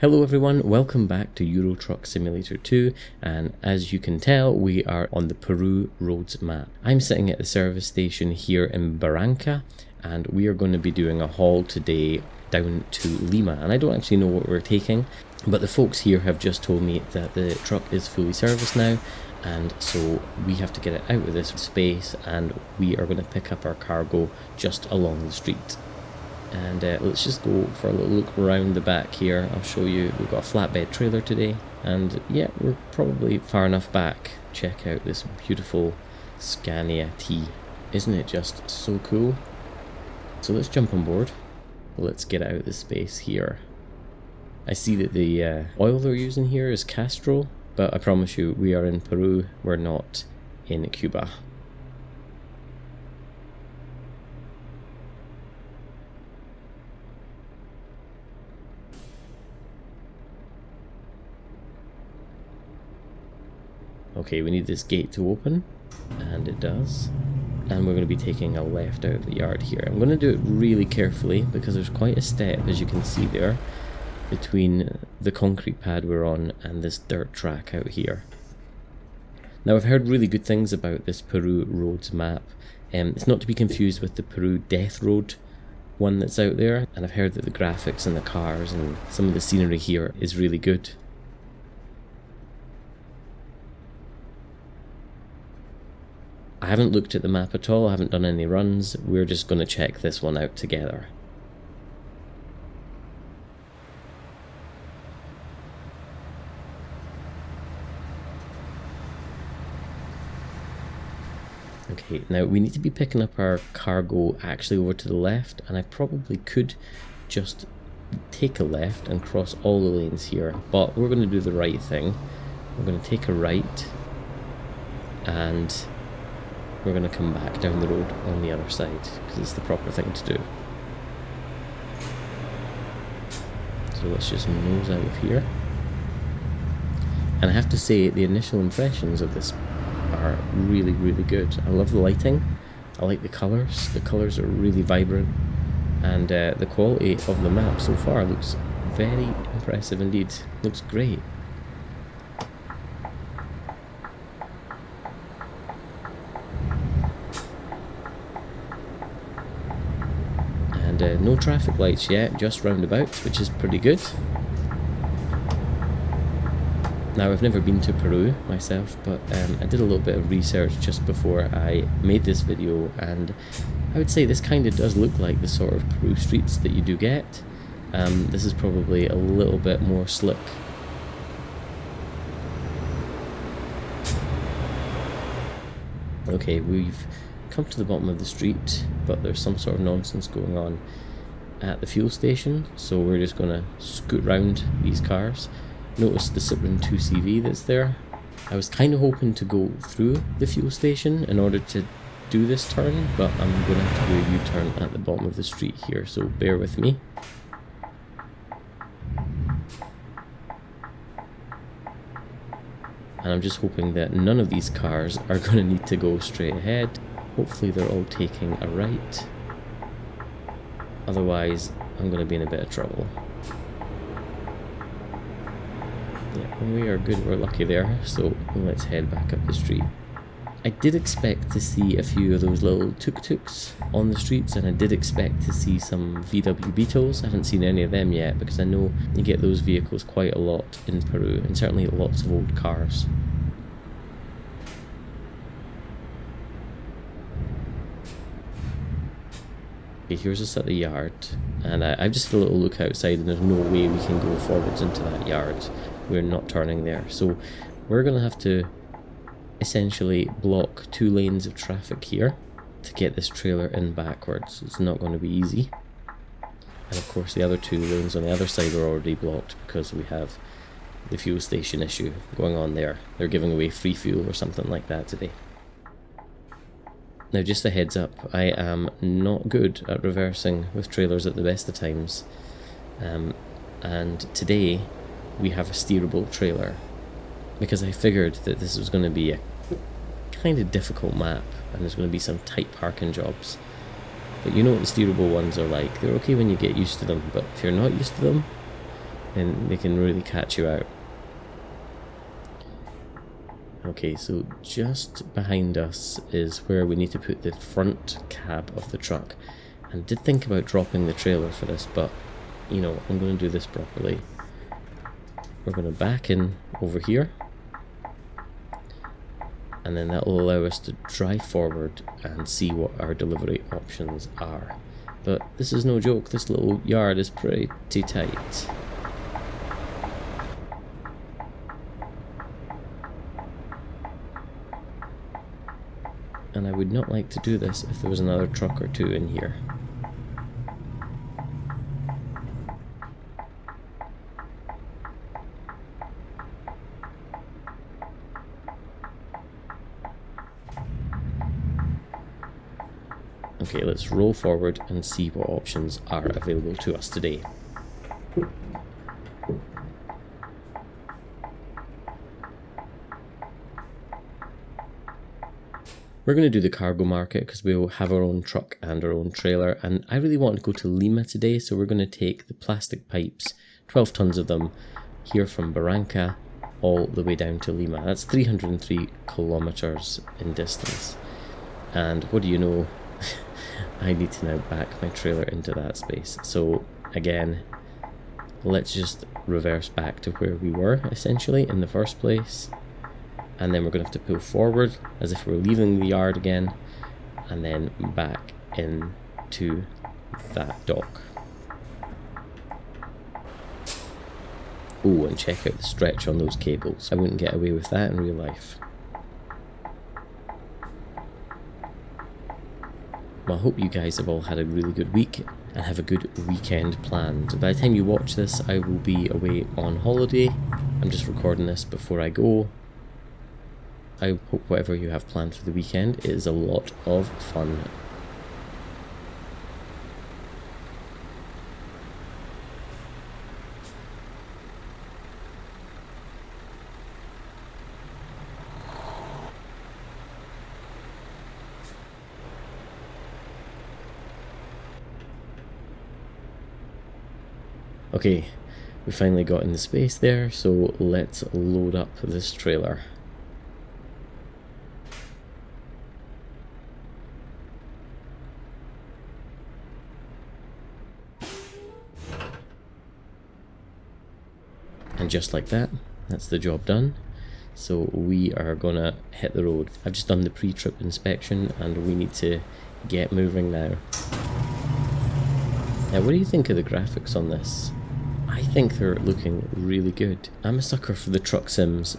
Hello everyone, welcome back to Euro Truck Simulator 2, and as you can tell we are on the Peru roads map. I'm sitting at the service station here in Barranca and we are going to be doing a haul today down to Lima, and I don't actually know what we're taking, but the folks here have just told me that the truck is fully serviced now, and so we have to get it out of this space and we are going to pick up our cargo just along the street. And let's just go for a little look around the back here. I'll show you. We've got a flatbed trailer today, and yeah, we're probably far enough back. Check out this beautiful Scania T. Isn't it just so cool? So let's jump on board. Let's get out of this space here. I see that the oil they're using here is Castrol, but I promise you we are in Peru, we're not in Cuba. Okay, we need this gate to open, and it does. And we're going to be taking a left out of the yard here. I'm going to do it really carefully because there's quite a step, as you can see there, between the concrete pad we're on and this dirt track out here. Now, I've heard really good things about this Peru roads map. It's not to be confused with the Peru Death Road one that's out there, and I've heard that the graphics and the cars and some of the scenery here is really good. I haven't looked at the map at all, I haven't done any runs, we're just going to check this one out together. Okay, now we need to be picking up our cargo actually over to the left, and I probably could just take a left and cross all the lanes here, but we're going to do the right thing. We're going to take a right, and we're going to come back down the road on the other side because it's the proper thing to do. So let's just nose out of here. And I have to say, the initial impressions of this are really, really good. I love the lighting, I like the colours. The colours are really vibrant, and the quality of the map so far looks very impressive indeed. Looks great. And no traffic lights yet, just roundabouts, which is pretty good. Now, I've never been to Peru myself, but I did a little bit of research just before I made this video, and I would say this kind of does look like the sort of Peru streets that you do get. This is probably a little bit more slick. Okay, we've come to the bottom of the street, but there's some sort of nonsense going on at the fuel station, so we're just going to scoot round these cars. Notice the Citroen 2CV that's there. I was kind of hoping to go through the fuel station in order to do this turn, but I'm going to have to do a U-turn at the bottom of the street here, so bear with me. And I'm just hoping that none of these cars are going to need to go straight ahead. Hopefully they're all taking a right. Otherwise, I'm going to be in a bit of trouble. Yeah, we are good, we're lucky there, so let's head back up the street. I did expect to see a few of those little tuk-tuks on the streets, and I did expect to see some VW Beetles. I haven't seen any of them yet, because I know you get those vehicles quite a lot in Peru, and certainly lots of old cars. Okay, here's us at the yard, and I've just had a little look outside, and there's no way we can go forwards into that yard. We're not turning there, so we're going to have to essentially block 2 lanes of traffic here to get this trailer in backwards. It's not going to be easy, and of course the other 2 lanes on the other side are already blocked because we have the fuel station issue going on there. They're giving away free fuel or something like that today. Now, just a heads up, I am not good at reversing with trailers at the best of times, and today we have a steerable trailer because I figured that this was going to be a kind of difficult map and there's going to be some tight parking jobs. But you know what the steerable ones are like. They're okay when you get used to them, but if you're not used to them, then they can really catch you out. Okay, so just behind us is where we need to put the front cab of the truck. And did think about dropping the trailer for this, but you know, I'm going to do this properly. We're going to back in over here, and then that will allow us to drive forward and see what our delivery options are. But this is no joke, this little yard is pretty tight. And I would not like to do this if there was another truck or two in here. Okay, let's roll forward and see what options are available to us today. We're going to do the cargo market because we'll have our own truck and our own trailer, and I really want to go to Lima today, so we're going to take the plastic pipes, 12 tons of them, here from Barranca all the way down to Lima. That's 303 kilometers in distance. And what do you know, I need to now back my trailer into that space. So again, let's just reverse back to where we were essentially in the first place. And then we're going to have to pull forward as if we're leaving the yard again, and then back into that dock. Oh, and check out the stretch on those cables. I wouldn't get away with that in real life. Well, I hope you guys have all had a really good week and have a good weekend planned. By the time you watch this, I will be away on holiday. I'm just recording this before I go. I hope whatever you have planned for the weekend is a lot of fun. Okay, we finally got in the space there, so let's load up this trailer. And just like that, that's the job done. So we are gonna hit the road. I've just done the pre-trip inspection and we need to get moving now. Now, what do you think of the graphics on this? I think they're looking really good. I'm a sucker for the truck sims,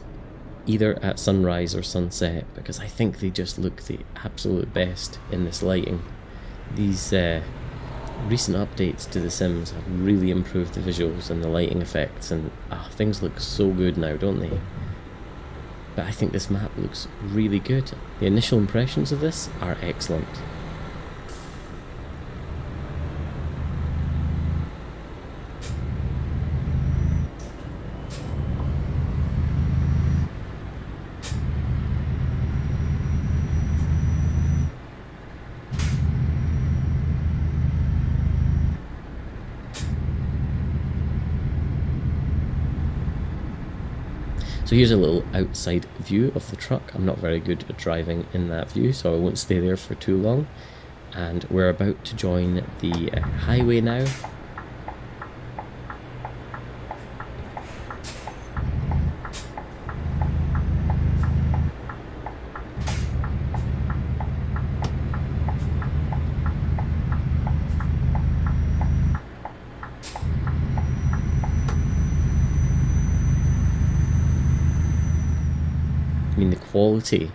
either at sunrise or sunset, because I think they just look the absolute best in this lighting. These recent updates to the Sims have really improved the visuals and the lighting effects, and things look so good now, don't they? But I think this map looks really good. The initial impressions of this are excellent. So here's a little outside view of the truck. I'm not very good at driving in that view, so I won't stay there for too long. And we're about to join the highway now. I mean, the quality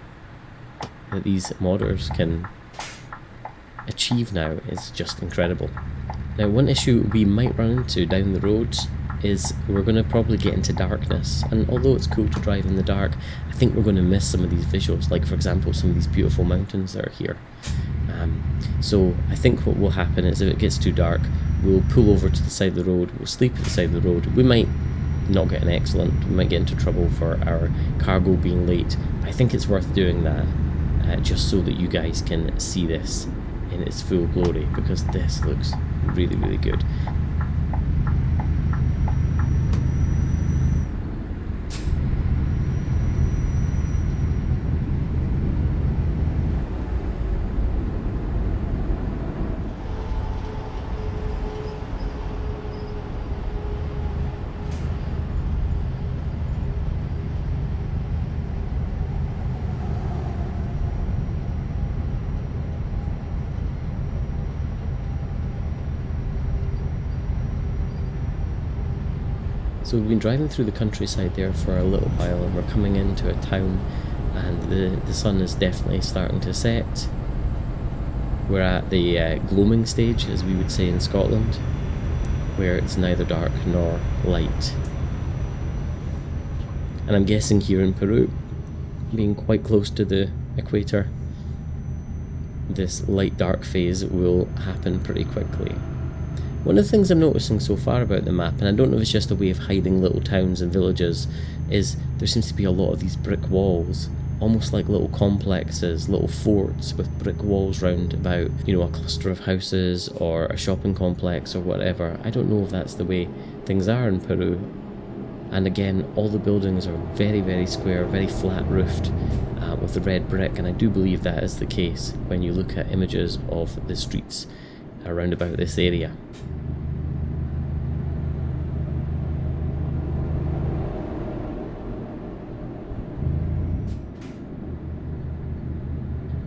that these modders can achieve now is just incredible. Now, one issue we might run into down the road is we're going to probably get into darkness, and although it's cool to drive in the dark, I think we're going to miss some of these visuals, like for example some of these beautiful mountains that are here. So I think what will happen is if it gets too dark, we'll pull over to the side of the road, we'll sleep at the side of the road. We might not get an excellent, we might get into trouble for our cargo being late. I think it's worth doing that just so that you guys can see this in its full glory, because this looks really, really good. So we've been driving through the countryside there for a little while, and we're coming into a town, and the sun is definitely starting to set. We're at the gloaming stage, as we would say in Scotland, where it's neither dark nor light. And I'm guessing here in Peru, being quite close to the equator, this light dark phase will happen pretty quickly. One of the things I'm noticing so far about the map, and I don't know if it's just a way of hiding little towns and villages, is there seems to be a lot of these brick walls, almost like little complexes, little forts with brick walls round about, you know, a cluster of houses or a shopping complex or whatever. I don't know if that's the way things are in Peru. And again, all the buildings are very, very square, very flat roofed, with the red brick, and I do believe that is the case when you look at images of the streets around about this area.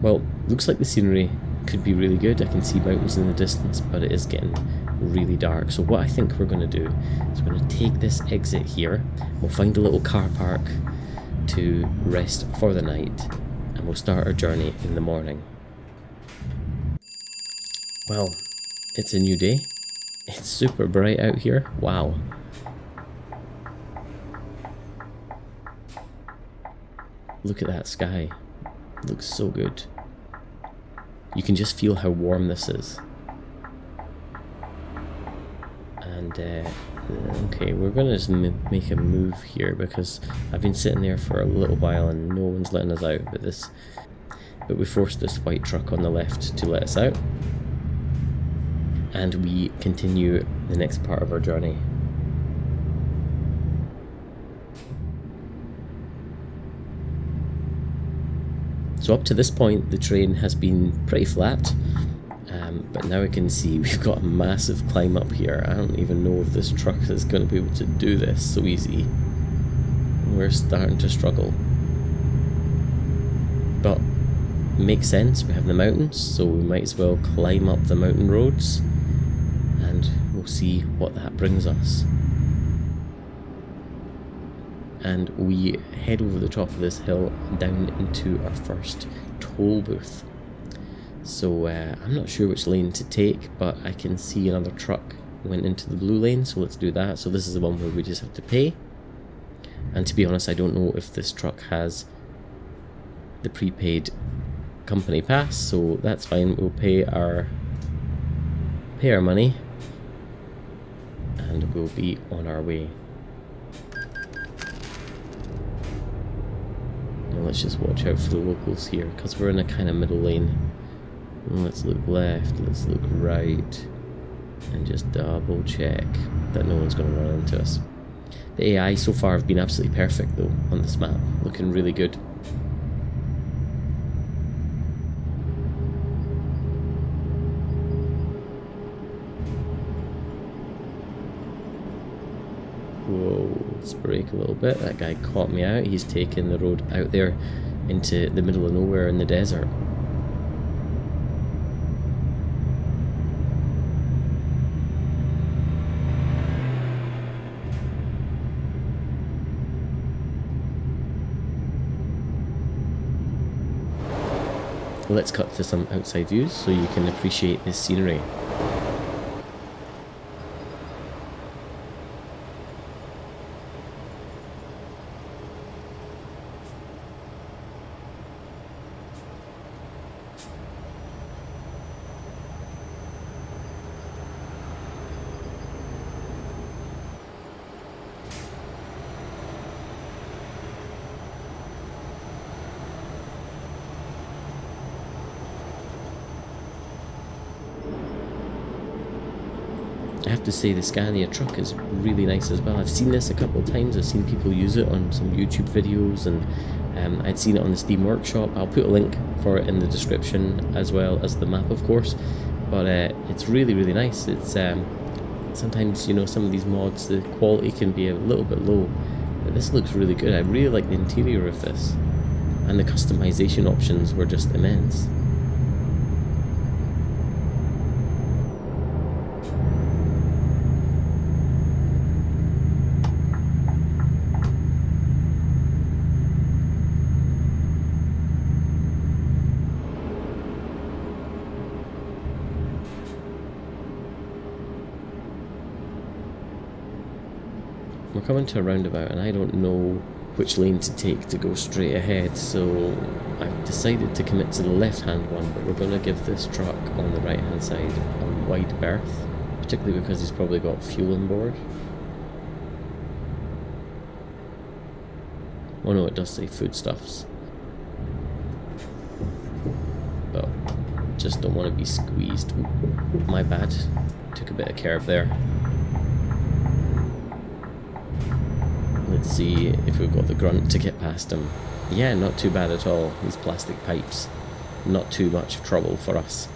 Well, looks like the scenery could be really good. I can see mountains in the distance, but it is getting really dark. So what I think we're going to do is we're going to take this exit here. We'll find a little car park to rest for the night, and we'll start our journey in the morning. Well, it's a new day. It's super bright out here. Wow. Look at that sky. It looks so good. You can just feel how warm this is. And, okay, we're gonna just make a move here because I've been sitting there for a little while and no one's letting us out, but we forced this white truck on the left to let us out. And we continue the next part of our journey. So up to this point, the terrain has been pretty flat, but now I can see we've got a massive climb up here. I don't even know if this truck is going to be able to do this so easy. We're starting to struggle. But it makes sense, we have the mountains, so we might as well climb up the mountain roads, and we'll see what that brings us. And we head over the top of this hill down into our first toll booth. So I'm not sure which lane to take, but I can see another truck went into the blue lane, so let's do that. So this is the one where we just have to pay. And to be honest, I don't know if this truck has the prepaid company pass, so that's fine. We'll pay our money and we'll be on our way. Let's just watch out for the locals here, because we're in a kind of middle lane. And let's look left, let's look right, and just double check that no one's going to run into us. The AI so far have been absolutely perfect though on this map, looking really good. Whoa, let's brake a little bit. That guy caught me out. He's taking the road out there into the middle of nowhere in the desert. Let's cut to some outside views so you can appreciate this scenery. I have to say the Scania truck is really nice as well. I've seen this a couple of times. I've seen people use it on some YouTube videos, and I'd seen it on the Steam Workshop. I'll put a link for it in the description as well as the map, of course. But it's really, really nice. It's sometimes, you know, some of these mods, the quality can be a little bit low, but this looks really good. I really like the interior of this, and the customization options were just immense. coming to a roundabout and I don't know which lane to take to go straight ahead, so I've decided to commit to the left-hand one, but we're going to give this truck on the right-hand side a wide berth, particularly because he's probably got fuel on board. Oh no, it does say foodstuffs. But just don't want to be squeezed. Ooh, my bad. Took a bit of curb there. Let's see if we've got the grunt to get past him. Yeah, not too bad at all. These plastic pipes, not too much trouble for us.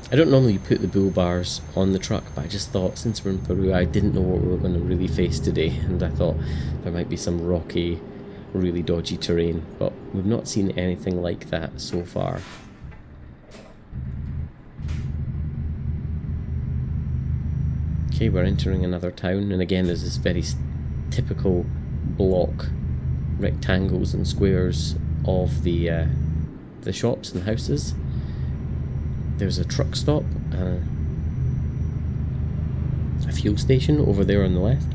I don't normally put the bull bars on the truck, but I just thought since we're in Peru, I didn't know what we were going to really face today, and I thought there might be some rocky, really dodgy terrain, but we've not seen anything like that so far. Okay, we're entering another town, and again there's this very typical block rectangles and squares of the shops and houses. There's a truck stop and a fuel station over there on the left.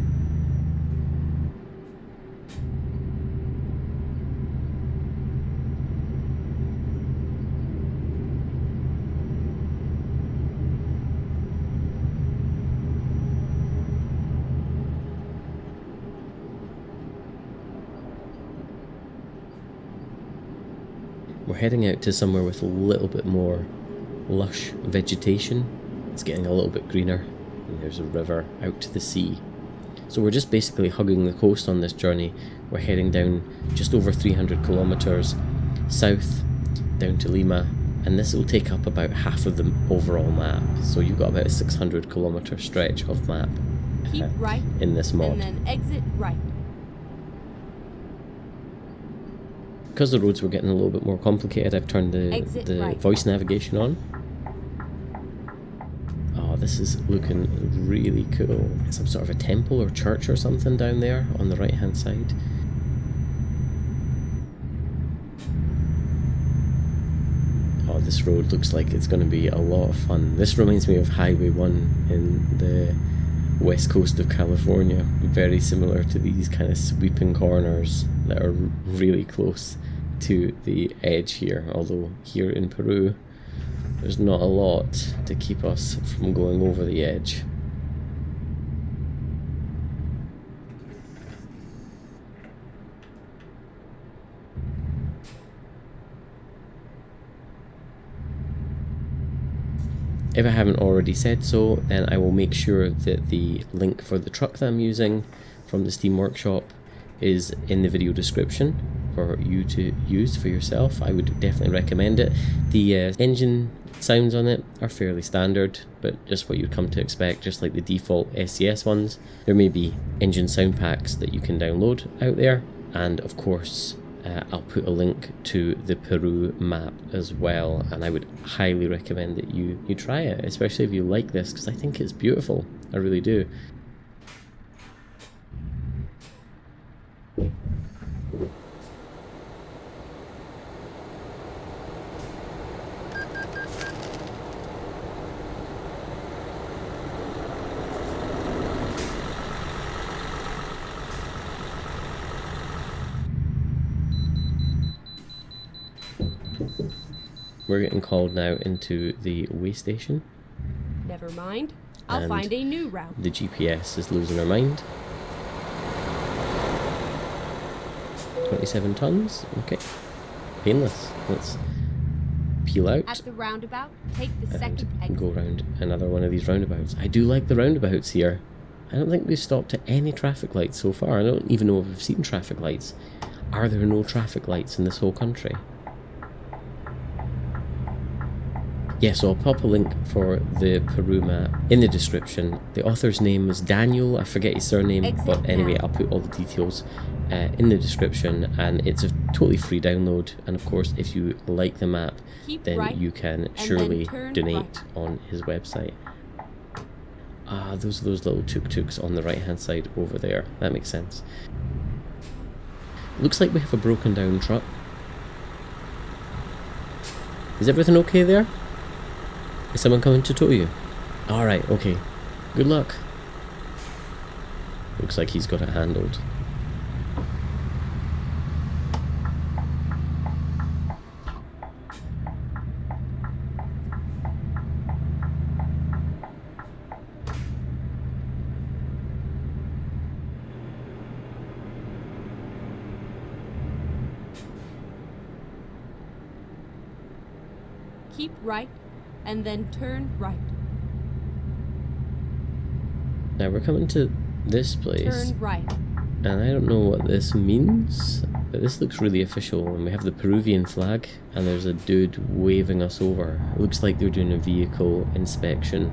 We're heading out to somewhere with a little bit more lush vegetation. It's getting a little bit greener, and there's a river out to the sea. So we're just basically hugging the coast on this journey. We're heading down just over 300 kilometers south down to Lima, and this will take up about half of the overall map. So you've got about a 600 kilometer stretch of map right in this mod. And then exit right. Because the roads were getting a little bit more complicated, I've turned the right. voice navigation on. Oh, this is looking really cool. Some sort of a temple or church or something down there on the right hand side. Oh, this road looks like it's going to be a lot of fun. This reminds me of Highway 1 in the west coast of California. Very similar to these kind of sweeping corners that are really close to the edge here, although here in Peru there's not a lot to keep us from going over the edge. If I haven't already said so, then I will make sure that the link for the truck that I'm using from the Steam Workshop is in the video description for you to use for yourself. I would definitely recommend it. The engine sounds on it are fairly standard, but just what you'd come to expect, just like the default SCS ones. There may be engine sound packs that you can download out there, and of course I'll put a link to the Peru map as well, and I would highly recommend that you try it, especially if you like this, because I think it's beautiful. I really do. We're getting called now into the way station. Never mind. I'll find a new route. The GPS is losing her mind. 27 tons? Okay. Painless. Let's peel out. At the roundabout, take the second exit. Go around another one of these roundabouts. I do like the roundabouts here. I don't think we've stopped at any traffic lights so far. I don't even know if we've seen traffic lights. Are there no traffic lights in this whole country? Yeah, so I'll pop a link for the Peru map in the description. The author's name was Daniel, I forget his surname, but anyway, I'll put all the details in the description, and it's a totally free download. And of course, if you like the map, then you can surely donate on his website. Ah, those are those little tuk-tuks on the right hand side over there. That makes sense. Looks like we have a broken down truck. Is everything okay there? Is someone coming to tow you? Alright, okay. Good luck. looks like he's got it handled. Keep right, and then turn right. Now we're coming to this place. Turn right. And I don't know what this means, but this looks really official. And we have the Peruvian flag, and there's a dude waving us over. It looks like they're doing a vehicle inspection.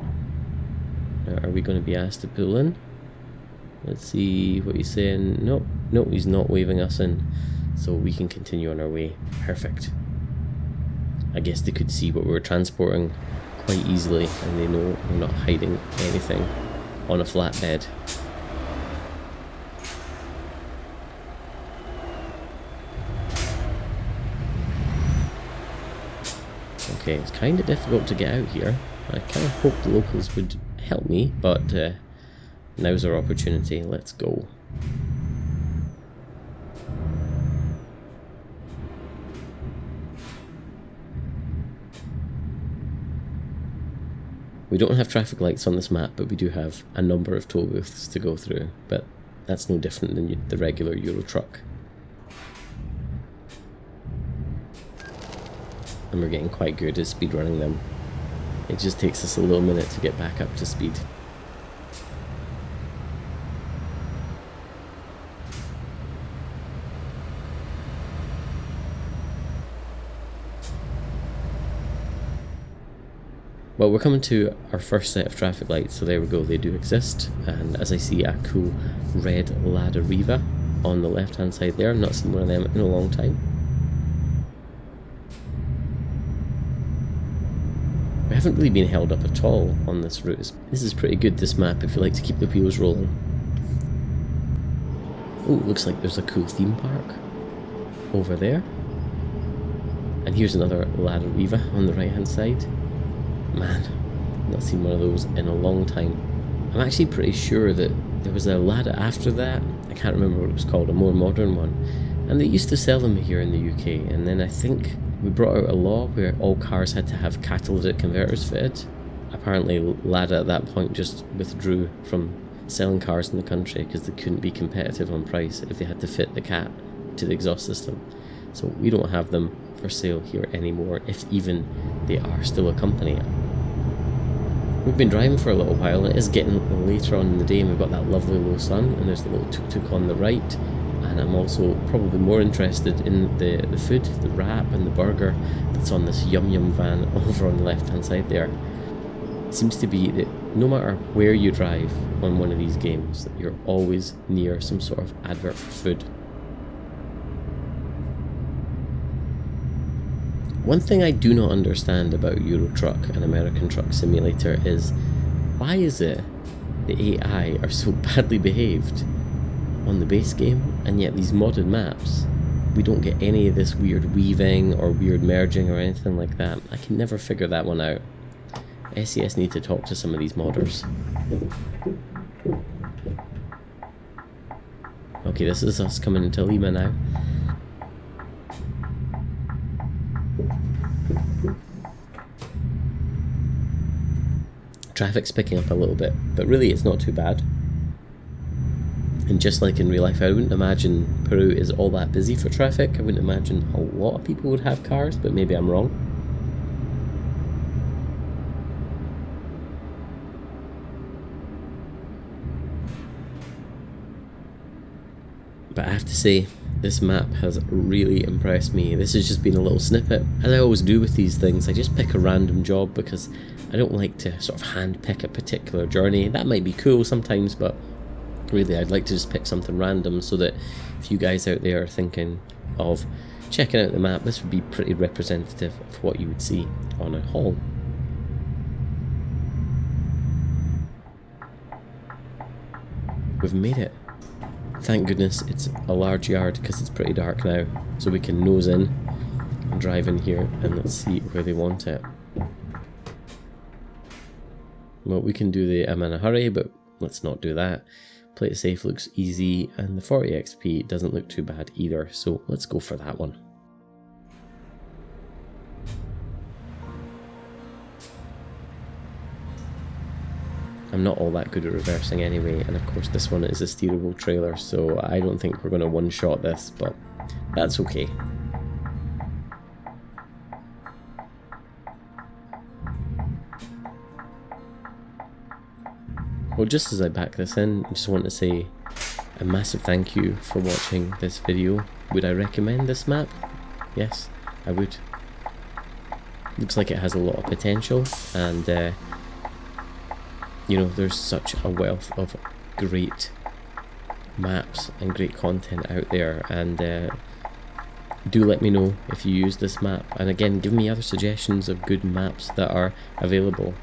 Now, are we going to be asked to pull in? Let's see what he's saying. Nope, nope, he's not waving us in. So we can continue on our way. Perfect. I guess they could see what we're transporting quite easily, and they know we're not hiding anything on a flatbed. Okay, it's kind of difficult to get out here. I kind of hope the locals would help me, but now's our opportunity. Let's go. We don't have traffic lights on this map, but we do have a number of toll booths to go through, but that's no different than the regular Euro truck. And we're getting quite good at speedrunning them. It just takes us a little minute to get back up to speed. Well, we're coming to our first set of traffic lights, so there we go, they do exist. And as I see a cool red Lada Riva on the left hand side there, I've not seen one of them in a long time. We haven't really been held up at all on this route. This is pretty good, this map, if you like to keep the wheels rolling. Oh, looks like there's a cool theme park over there. And here's another Lada Riva on the right hand side. Man, I've not seen one of those in a long time. I'm actually pretty sure that there was a Lada after that. I can't remember what it was called, a more modern one. And they used to sell them here in the UK, and then I think we brought out a law where all cars had to have catalytic converters fitted. Apparently Lada at that point just withdrew from selling cars in the country because they couldn't be competitive on price if they had to fit the cat to the exhaust system. So we don't have them for sale here anymore, if even they are still a company. We've been driving for a little while, and it is getting later on in the day, and we've got that lovely low sun, and there's the little tuk-tuk on the right. And I'm also probably more interested in the food, the wrap and the burger that's on this Yum Yum van over on the left hand side there. It seems to be that no matter where you drive on one of these games, that you're always near some sort of advert for food. One thing I do not understand about Euro Truck and American Truck Simulator is, why is it the AI are so badly behaved on the base game, and yet these modded maps, we don't get any of this weird weaving or weird merging or anything like that. I can never figure that one out. SES need to talk to some of these modders. Okay, this is us coming into Lima now. Traffic's picking up a little bit, but really it's not too bad. And just like in real life, I wouldn't imagine Peru is all that busy for traffic. I wouldn't imagine a lot of people would have cars, but maybe I'm wrong. But I have to say, this map has really impressed me. This has just been a little snippet. As I always do with these things, I just pick a random job because I don't like to sort of hand pick a particular journey. That might be cool sometimes, but really I'd like to just pick something random so that if you guys out there are thinking of checking out the map, this would be pretty representative of what you would see on a haul. We've made it. Thank goodness it's a large yard because it's pretty dark now, so we can nose in and drive in here, and let's see where they want it. Well, we can do the I'm in a hurry, but let's not do that. Play it safe looks easy, and the 40 XP doesn't look too bad either, so let's go for that one. I'm not all that good at reversing anyway, and of course this one is a steerable trailer, so I don't think we're going to one-shot this, but that's okay. Well, just as I back this in, I just want to say a massive thank you for watching this video. Would I recommend this map? Yes, I would. Looks like it has a lot of potential, and you know, there's such a wealth of great maps and great content out there, and do let me know if you use this map, and again, give me other suggestions of good maps that are available.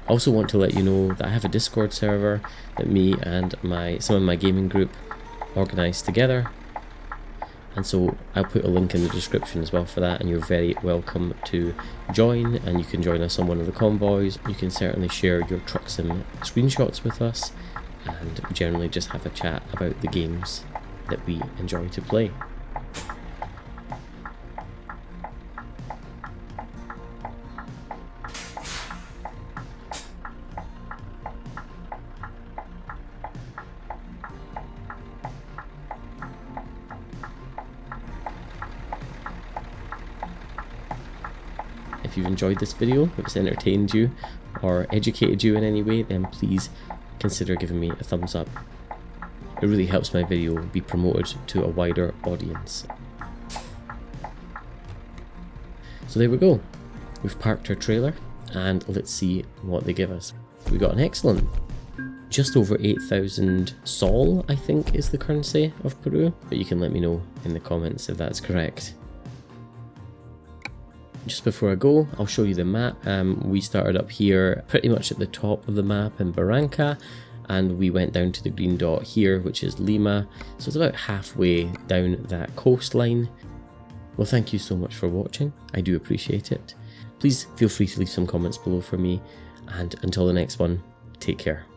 I also want to let you know that I have a Discord server that me and some of my gaming group organised together, and so I'll put a link in the description as well for that, and you're very welcome to join, and you can join us on one of the convoys. You can certainly share your truck sim screenshots with us, and generally just have a chat about the games that we enjoy to play. If you've enjoyed this video, if it's entertained you or educated you in any way, then please consider giving me a thumbs up. It really helps my video be promoted to a wider audience. So there we go. We've parked our trailer, and let's see what they give us. We got an excellent. Just over 8,000 sol, I think, is the currency of Peru, but you can let me know in the comments if that's correct. Just before I go, I'll show you the map. We started up here pretty much at the top of the map in Barranca, and we went down to the green dot here, which is Lima, so it's about halfway down that coastline. Well, thank you so much for watching, I do appreciate it. Please feel free to leave some comments below for me, and until the next one, take care.